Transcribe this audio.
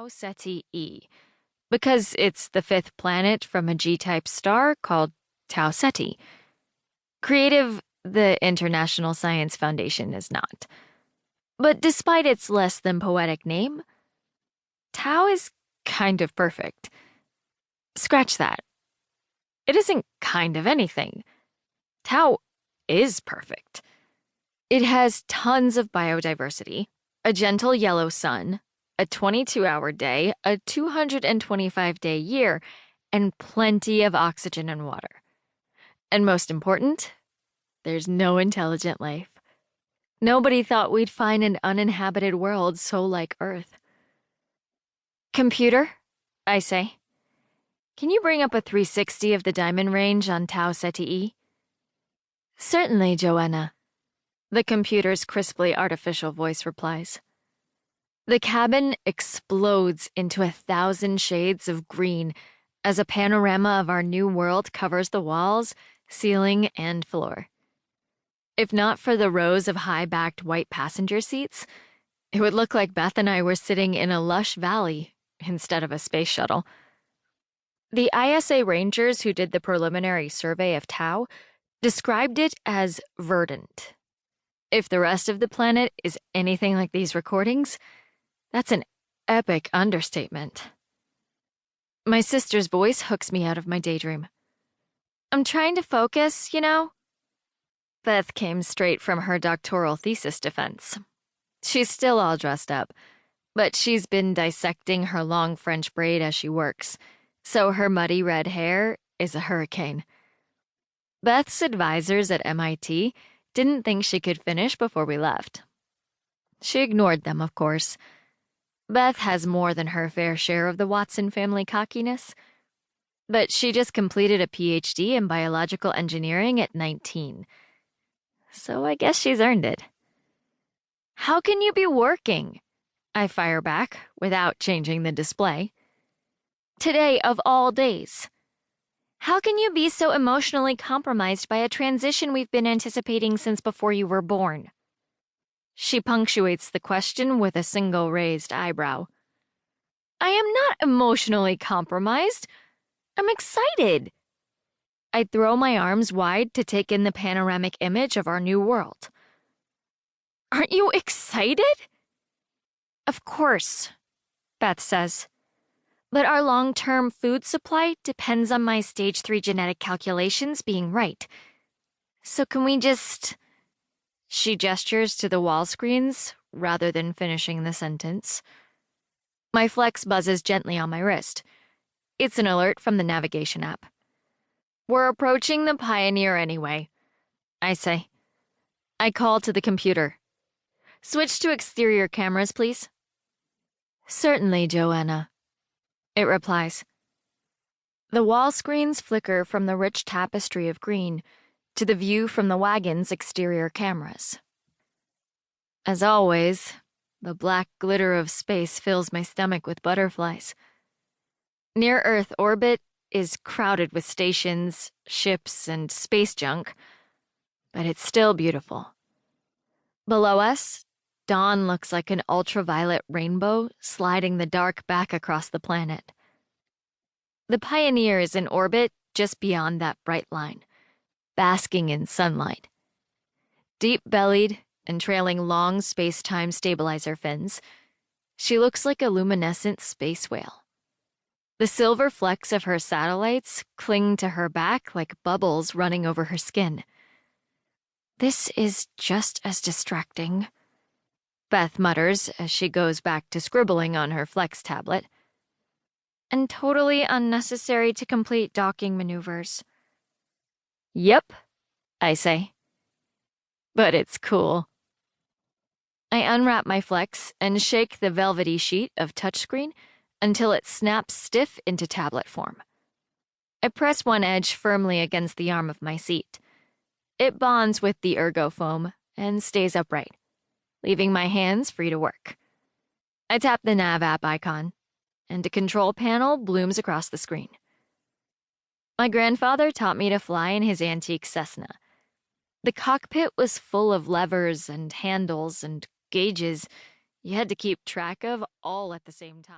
Tau Ceti E, because it's the fifth planet from a G-type star called Tau Ceti. Creative, the International Science Foundation is not. But despite its less than poetic name, Tau is kind of perfect. Scratch that. It isn't kind of anything. Tau is perfect. It has tons of biodiversity, a gentle yellow sun, a 22-hour day, a 225-day year, and plenty of oxygen and water. And most important, there's no intelligent life. Nobody thought we'd find an uninhabited world so like Earth. Computer, I say, can you bring up a 360 of the diamond range on Tau Ceti E? Certainly, Joanna, the computer's crisply artificial voice replies. The cabin explodes into 1,000 shades of green as a panorama of our new world covers the walls, ceiling, and floor. If not for the rows of high-backed white passenger seats, it would look like Beth and I were sitting in a lush valley instead of a space shuttle. The ISA rangers who did the preliminary survey of Tau described it as verdant. If the rest of the planet is anything like these recordings, that's an epic understatement. My sister's voice hooks me out of my daydream. I'm trying to focus, you know? Beth came straight from her doctoral thesis defense. She's still all dressed up, but she's been dissecting her long French braid as she works, so her muddy red hair is a hurricane. Beth's advisors at MIT didn't think she could finish before we left. She ignored them, of course. Beth has more than her fair share of the Watson family cockiness, but she just completed a PhD in biological engineering at 19. So I guess she's earned it. How can you be working? I fire back without changing the display. Today of all days. How can you be so emotionally compromised by a transition we've been anticipating since before you were born? She punctuates the question with a single raised eyebrow. I am not emotionally compromised. I'm excited. I throw my arms wide to take in the panoramic image of our new world. Aren't you excited? Of course, Beth says. But our long-term food supply depends on my stage 3 genetic calculations being right. So can we just... She gestures to the wall screens rather than finishing the sentence. My flex buzzes gently on my wrist. It's an alert from the navigation app. We're approaching the Pioneer anyway, I say. I call to the computer. Switch to exterior cameras, please. Certainly, Joanna, it replies. The wall screens flicker from the rich tapestry of green to the view from the wagon's exterior cameras. As always, the black glitter of space fills my stomach with butterflies. Near-Earth orbit is crowded with stations, ships, and space junk, but it's still beautiful. Below us, dawn looks like an ultraviolet rainbow sliding the dark back across the planet. The Pioneer is in orbit just beyond that bright line, basking in sunlight. Deep-bellied and trailing long space-time stabilizer fins, she looks like a luminescent space whale. The silver flecks of her satellites cling to her back like bubbles running over her skin. This is just as distracting, Beth mutters as she goes back to scribbling on her flex tablet. And totally unnecessary to complete docking maneuvers. Yep, I say. But it's cool. I unwrap my flex and shake the velvety sheet of touchscreen until it snaps stiff into tablet form. I press one edge firmly against the arm of my seat. It bonds with the ergo foam and stays upright, leaving my hands free to work. I tap the nav app icon, and a control panel blooms across the screen. My grandfather taught me to fly in his antique Cessna. The cockpit was full of levers and handles and gauges you had to keep track of all at the same time.